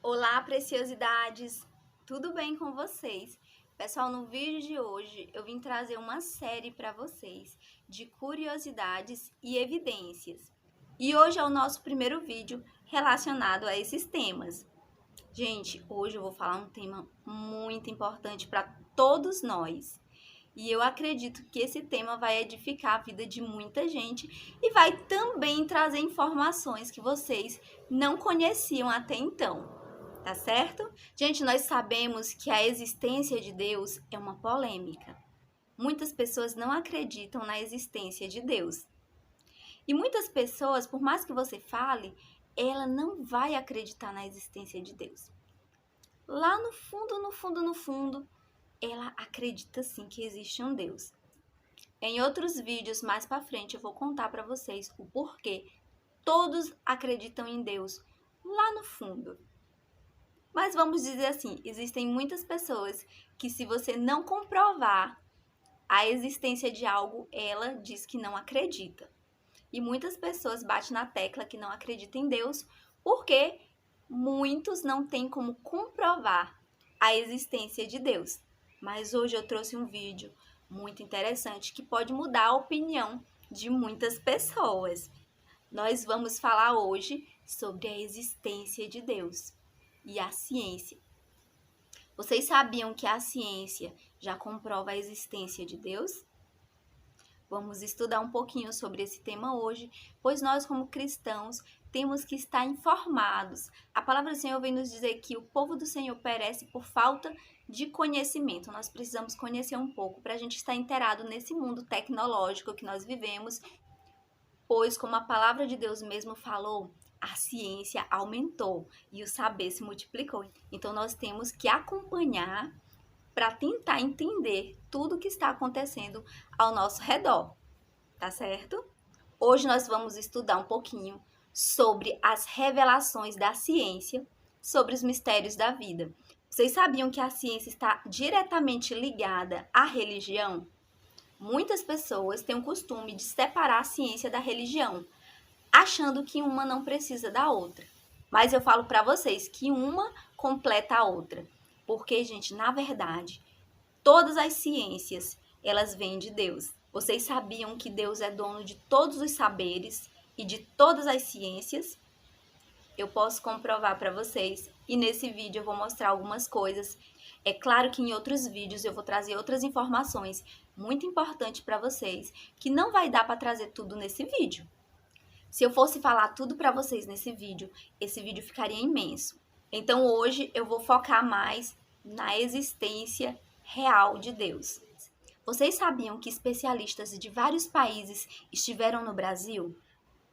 Olá, preciosidades! Tudo bem com vocês? Pessoal, no vídeo de hoje eu vim trazer uma série para vocês de curiosidades e evidências. E hoje é o nosso primeiro vídeo relacionado a esses temas. Gente, hoje eu vou falar um tema muito importante para todos nós. E eu acredito que esse tema vai edificar a vida de muita gente e vai também trazer informações que vocês não conheciam até então. Tá certo? Gente, nós sabemos que a existência de Deus é uma polêmica. Muitas pessoas não acreditam na existência de Deus. E muitas pessoas, por mais que você fale, ela não vai acreditar na existência de Deus. Lá no fundo, no fundo, ela acredita sim que existe um Deus. Em outros vídeos mais para frente eu vou contar para vocês o porquê todos acreditam em Deus lá no fundo. Mas vamos dizer assim, existem muitas pessoas que se você não comprovar a existência de algo, ela diz que não acredita. E muitas pessoas batem na tecla que não acreditam em Deus, porque muitos não têm como comprovar a existência de Deus. Mas hoje eu trouxe um vídeo muito interessante que pode mudar a opinião de muitas pessoas. Nós vamos falar hoje sobre a existência de Deus e a ciência. Vocês sabiam que a ciência já comprova a existência de Deus? Vamos estudar um pouquinho sobre esse tema hoje, pois nós, como cristãos, temos que estar informados. A palavra do Senhor vem nos dizer que o povo do Senhor perece por falta de conhecimento. Nós precisamos conhecer um pouco para a gente estar inteirado nesse mundo tecnológico que nós vivemos, pois, como a palavra de Deus mesmo falou, a ciência aumentou e o saber se multiplicou. Então, nós temos que acompanhar para tentar entender tudo o que está acontecendo ao nosso redor, tá certo? Hoje nós vamos estudar um pouquinho sobre as revelações da ciência sobre os mistérios da vida. Vocês sabiam que a ciência está diretamente ligada à religião? Muitas pessoas têm o costume de separar a ciência da religião, achando que uma não precisa da outra. Mas eu falo para vocês que uma completa a outra. Porque, gente, na verdade, todas as ciências, elas vêm de Deus. Vocês sabiam que Deus é dono de todos os saberes e de todas as ciências? Eu posso comprovar para vocês e nesse vídeo eu vou mostrar algumas coisas. É claro que em outros vídeos eu vou trazer outras informações muito importantes para vocês, que não vai dar para trazer tudo nesse vídeo. Se eu fosse falar tudo para vocês nesse vídeo, esse vídeo ficaria imenso. Então hoje eu vou focar mais na existência real de Deus. Vocês sabiam que especialistas de vários países estiveram no Brasil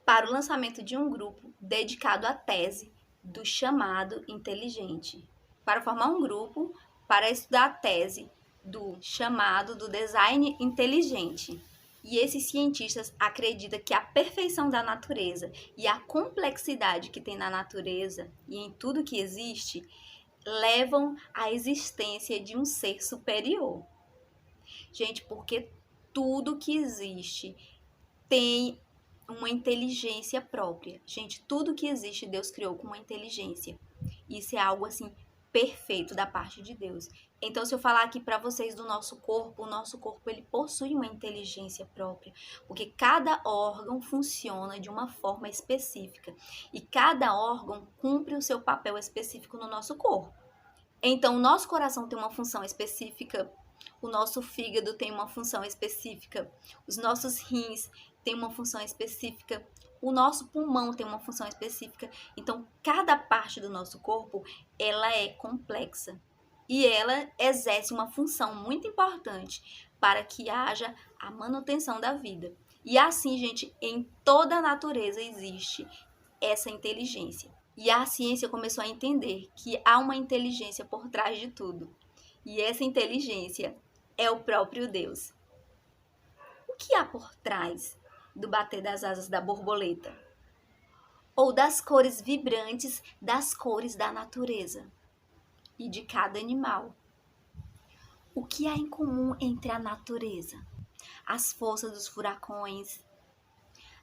para o lançamento de um grupo dedicado à tese do chamado inteligente? Para formar um grupo para estudar a tese do chamado do design inteligente. E esses cientistas acreditam que a perfeição da natureza e a complexidade que tem na natureza e em tudo que existe levam à existência de um ser superior. Gente, porque tudo que existe tem uma inteligência própria. Gente, tudo que existe Deus criou com uma inteligência. Isso é algo assim perfeito da parte de Deus. Então, se eu falar aqui para vocês do nosso corpo, o nosso corpo ele possui uma inteligência própria, porque cada órgão funciona de uma forma específica e cada órgão cumpre o seu papel específico no nosso corpo. Então, o nosso coração tem uma função específica, o nosso fígado tem uma função específica, os nossos rins têm uma função específica, o nosso pulmão tem uma função específica. Então, cada parte do nosso corpo, ela é complexa e ela exerce uma função muito importante para que haja a manutenção da vida. E assim, gente, em toda a natureza existe essa inteligência. E a ciência começou a entender que há uma inteligência por trás de tudo. E essa inteligência é o próprio Deus. O que há por trás do bater das asas da borboleta? Ou das cores vibrantes das cores da natureza e de cada animal? O que há em comum entre a natureza, as forças dos furacões,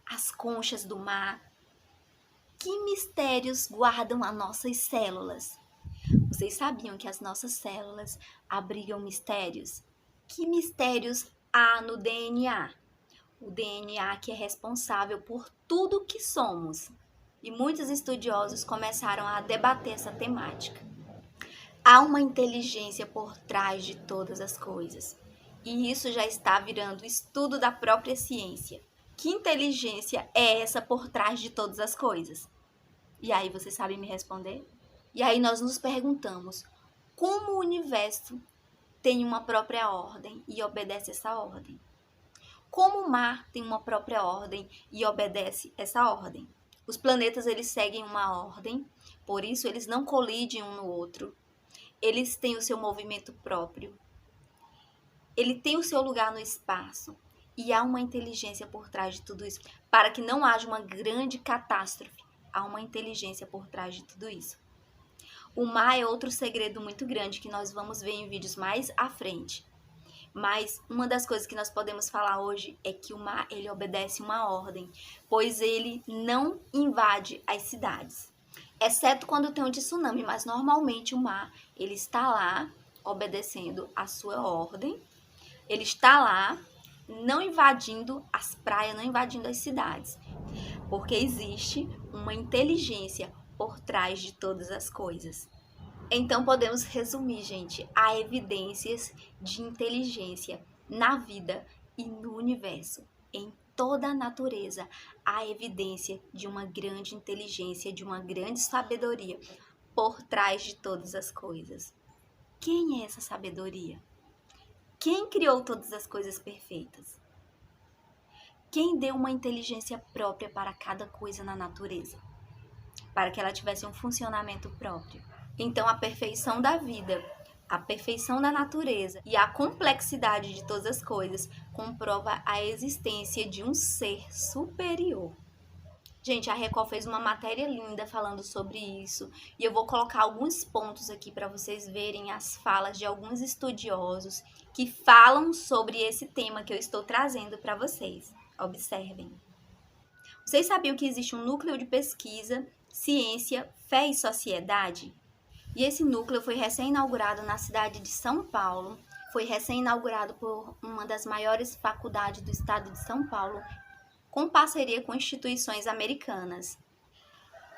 as conchas do mar? Que mistérios guardam as nossas células? Vocês sabiam que as nossas células abrigam mistérios? Que mistérios há no DNA? O DNA que é responsável por tudo que somos. E muitos estudiosos começaram a debater essa temática. Há uma inteligência por trás de todas as coisas. E isso já está virando estudo da própria ciência. Que inteligência é essa por trás de todas as coisas? E aí, vocês sabem me responder? E aí nós nos perguntamos, como o universo tem uma própria ordem e obedece essa ordem? Como o mar tem uma própria ordem e obedece essa ordem? Os planetas, eles seguem uma ordem, por isso eles não colidem um no outro. Eles têm o seu movimento próprio. Ele tem o seu lugar no espaço. E há uma inteligência por trás de tudo isso. Para que não haja uma grande catástrofe, há uma inteligência por trás de tudo isso. O mar é outro segredo muito grande que nós vamos ver em vídeos mais à frente. Mas uma das coisas que nós podemos falar hoje é que o mar, ele obedece uma ordem, pois ele não invade as cidades. Exceto quando tem um tsunami, mas normalmente o mar, ele está lá obedecendo a sua ordem. Ele está lá não invadindo as praias, não invadindo as cidades. Porque existe uma inteligência por trás de todas as coisas. Então podemos resumir, gente, há evidências de inteligência na vida e no universo. Em toda a natureza há evidência de uma grande inteligência, de uma grande sabedoria por trás de todas as coisas. Quem é essa sabedoria? Quem criou todas as coisas perfeitas? Quem deu uma inteligência própria para cada coisa na natureza? Para que ela tivesse um funcionamento próprio. Então, a perfeição da vida, a perfeição da natureza e a complexidade de todas as coisas comprova a existência de um ser superior. Gente, a Record fez uma matéria linda falando sobre isso e eu vou colocar alguns pontos aqui para vocês verem as falas de alguns estudiosos que falam sobre esse tema que eu estou trazendo para vocês. Observem. Vocês sabiam que existe um núcleo de pesquisa, ciência, fé e sociedade? E esse núcleo foi recém-inaugurado na cidade de São Paulo. Foi recém-inaugurado por uma das maiores faculdades do estado de São Paulo, com parceria com instituições americanas.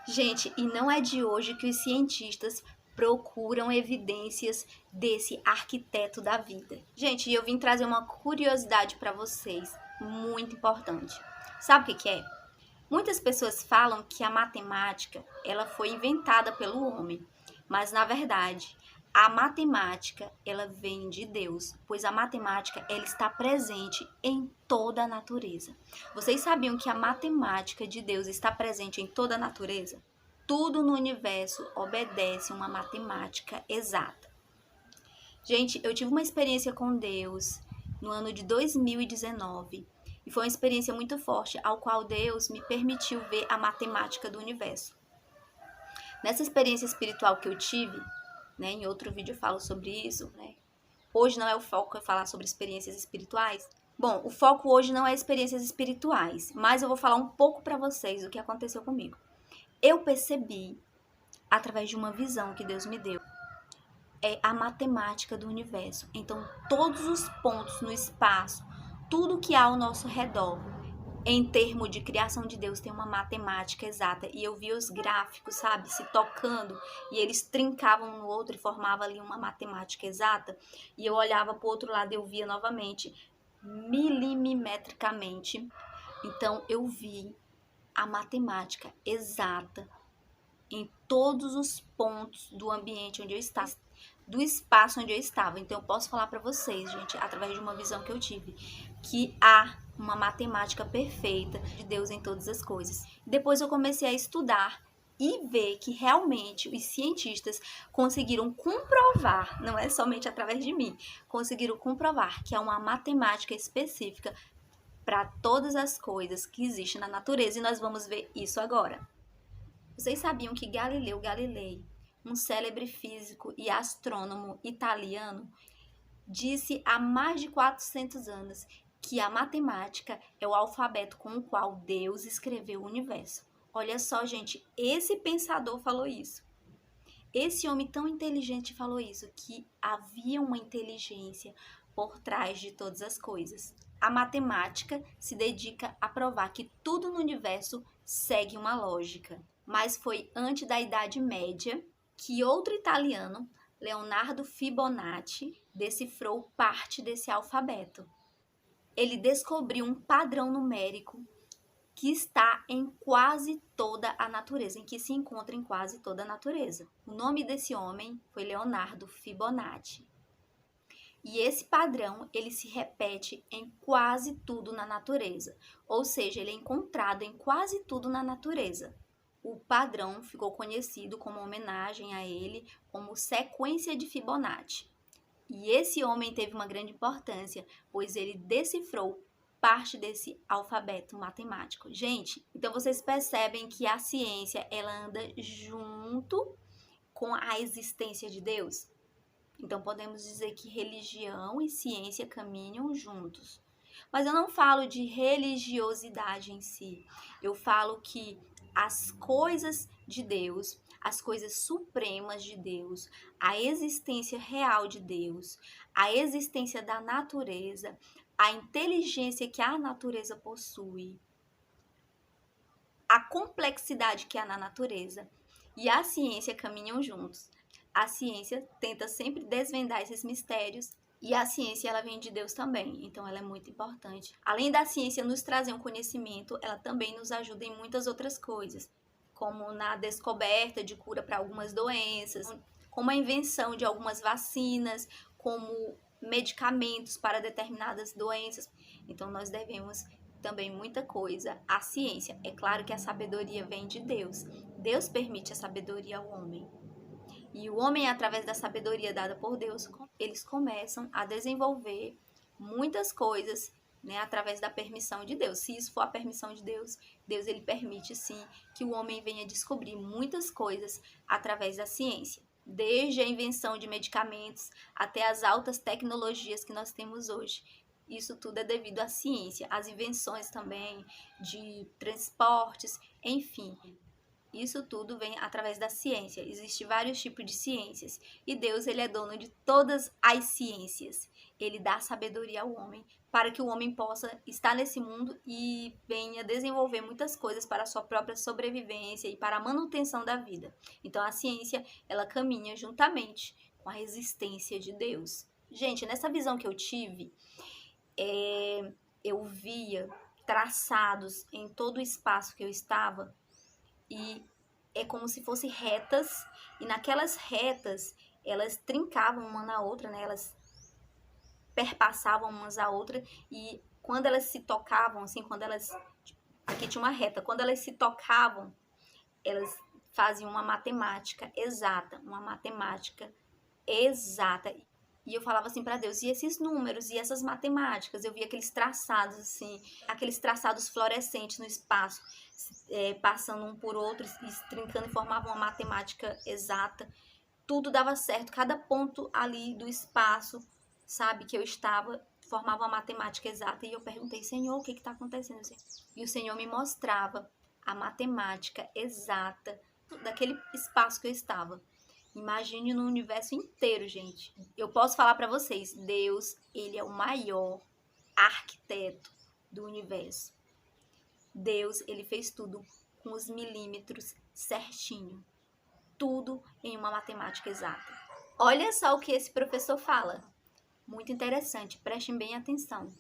Gente, e não é de hoje que os cientistas procuram evidências desse arquiteto da vida. Gente, eu vim trazer uma curiosidade para vocês, muito importante. Sabe o que é? Muitas pessoas falam que a matemática, ela foi inventada pelo homem. Mas, na verdade, a matemática, ela vem de Deus, pois a matemática, ela está presente em toda a natureza. Vocês sabiam que a matemática de Deus está presente em toda a natureza? Tudo no universo obedece uma matemática exata. Gente, eu tive uma experiência com Deus no ano de 2019 e foi uma experiência muito forte, ao qual Deus me permitiu ver a matemática do universo. Nessa experiência espiritual que eu tive, né, em outro vídeo eu falo sobre isso, né? Hoje não é o foco eu falar sobre experiências espirituais. Bom, o foco hoje não é experiências espirituais, mas eu vou falar um pouco para vocês o que aconteceu comigo. Eu percebi, através de uma visão que Deus me deu, a matemática do universo. Então, todos os pontos no espaço, tudo que há ao nosso redor, em termos de criação de Deus, tem uma matemática exata. E eu vi os gráficos, sabe, se tocando, e eles trincavam um no outro e formavam ali uma matemática exata. E eu olhava para o outro lado e eu via novamente, milimetricamente. Então, eu vi a matemática exata em todos os pontos do ambiente onde eu estava, do espaço onde eu estava. Então, eu posso falar para vocês, gente, através de uma visão que eu tive, que há uma matemática perfeita de Deus em todas as coisas. Depois eu comecei a estudar e ver que realmente os cientistas conseguiram comprovar, não é somente através de mim, conseguiram comprovar que há uma matemática específica para todas as coisas que existem na natureza e nós vamos ver isso agora. Vocês sabiam que Galileu Galilei, um célebre físico e astrônomo italiano, disse há mais de 400 anos que a matemática é o alfabeto com o qual Deus escreveu o universo. Olha só, gente, esse pensador falou isso. Esse homem tão inteligente falou isso, que havia uma inteligência por trás de todas as coisas. A matemática se dedica a provar que tudo no universo segue uma lógica. Mas foi antes da Idade Média que outro italiano, Leonardo Fibonacci, decifrou parte desse alfabeto. Ele descobriu um padrão numérico que está em quase toda a natureza, em que se encontra em quase toda a natureza. O nome desse homem foi Leonardo Fibonacci. E esse padrão, ele se repete em quase tudo na natureza, ou seja, ele é encontrado em quase tudo na natureza. O padrão ficou conhecido como homenagem a ele como sequência de Fibonacci. E esse homem teve uma grande importância, pois ele decifrou parte desse alfabeto matemático. Gente, então vocês percebem que a ciência, ela anda junto com a existência de Deus? Então podemos dizer que religião e ciência caminham juntos. Mas eu não falo de religiosidade em si. Eu falo que as coisas de Deus, as coisas supremas de Deus, a existência real de Deus, a existência da natureza, a inteligência que a natureza possui, a complexidade que há na natureza e a ciência caminham juntos. A ciência tenta sempre desvendar esses mistérios e a ciência, ela vem de Deus também, então ela é muito importante. Além da ciência nos trazer um conhecimento, ela também nos ajuda em muitas outras coisas, como na descoberta de cura para algumas doenças, como a invenção de algumas vacinas, como medicamentos para determinadas doenças. Então nós devemos também muita coisa à ciência. É claro que a sabedoria vem de Deus. Deus permite a sabedoria ao homem. E o homem, através da sabedoria dada por Deus, eles começam a desenvolver muitas coisas, né, através da permissão de Deus. Se isso for a permissão de Deus, Deus ele permite sim que o homem venha descobrir muitas coisas através da ciência. Desde a invenção de medicamentos até as altas tecnologias que nós temos hoje. Isso tudo é devido à ciência, às invenções também de transportes, enfim. Isso tudo vem através da ciência. Existem vários tipos de ciências. E Deus, ele é dono de todas as ciências. Ele dá sabedoria ao homem para que o homem possa estar nesse mundo e venha desenvolver muitas coisas para a sua própria sobrevivência e para a manutenção da vida. Então, a ciência, ela caminha juntamente com a existência de Deus. Gente, nessa visão que eu tive, eu via traçados em todo o espaço que eu estava, e é como se fossem retas, e naquelas retas elas trincavam uma na outra, né? Elas perpassavam umas a outra, e quando elas se tocavam, assim, quando elas... Aqui tinha uma reta, quando elas se tocavam, elas faziam uma matemática exata, E eu falava assim para Deus, e esses números, e essas matemáticas? Eu via aqueles traçados assim, aqueles traçados fluorescentes no espaço, passando um por outro, e trincando e formavam uma matemática exata. Tudo dava certo, cada ponto ali do espaço, sabe, que eu estava, formava uma matemática exata. E eu perguntei, Senhor, o que está acontecendo? E o Senhor me mostrava a matemática exata daquele espaço que eu estava. Imagine no universo inteiro, gente. Eu posso falar para vocês, Deus, ele é o maior arquiteto do universo. Deus, ele fez tudo com os milímetros certinho. Tudo em uma matemática exata. Olha só o que esse professor fala. Muito interessante, prestem bem atenção.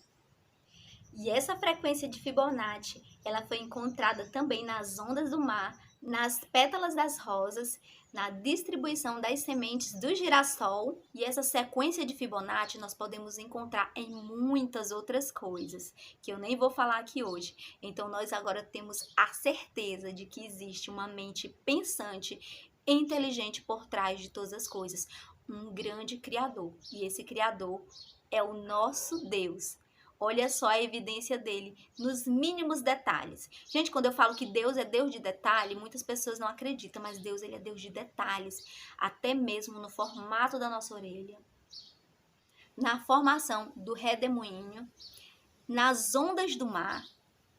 E essa frequência de Fibonacci, ela foi encontrada também nas ondas do mar, nas pétalas das rosas, na distribuição das sementes do girassol. E essa sequência de Fibonacci nós podemos encontrar em muitas outras coisas, que eu nem vou falar aqui hoje. Então nós agora temos a certeza de que existe uma mente pensante e inteligente por trás de todas as coisas. Um grande criador. E esse criador é o nosso Deus. Olha só a evidência dele nos mínimos detalhes. Gente, quando eu falo que Deus é Deus de detalhe, muitas pessoas não acreditam, mas Deus, ele é Deus de detalhes, até mesmo no formato da nossa orelha, na formação do redemoinho, nas ondas do mar,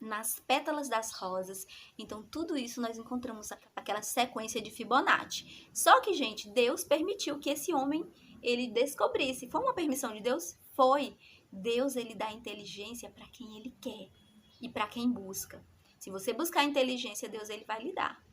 nas pétalas das rosas. Então, tudo isso nós encontramos aquela sequência de Fibonacci. Só que, gente, Deus permitiu que esse homem, ele descobrisse. Foi uma permissão de Deus? Foi. Deus, ele dá inteligência para quem ele quer e para quem busca. Se você buscar inteligência, Deus, ele vai lhe dar.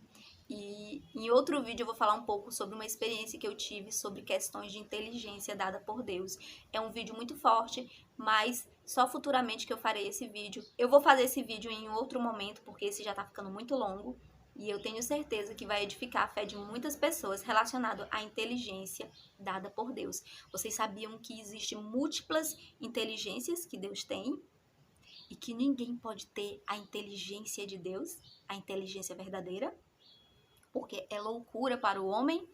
E em outro vídeo eu vou falar um pouco sobre uma experiência que eu tive sobre questões de inteligência dada por Deus. É um vídeo muito forte, mas só futuramente que eu farei esse vídeo. Eu vou fazer esse vídeo em outro momento, porque esse já tá ficando muito longo. E eu tenho certeza que vai edificar a fé de muitas pessoas relacionado à inteligência dada por Deus. Vocês sabiam que existem múltiplas inteligências que Deus tem? E que ninguém pode ter a inteligência de Deus, a inteligência verdadeira? Porque é loucura para o homem,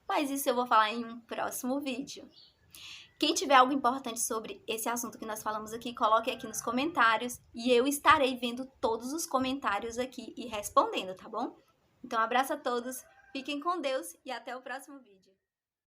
mas isso eu vou falar em um próximo vídeo. Quem tiver algo importante sobre esse assunto que nós falamos aqui, coloque aqui nos comentários e eu estarei vendo todos os comentários aqui e respondendo, tá bom? Então, abraço a todos, fiquem com Deus e até o próximo vídeo.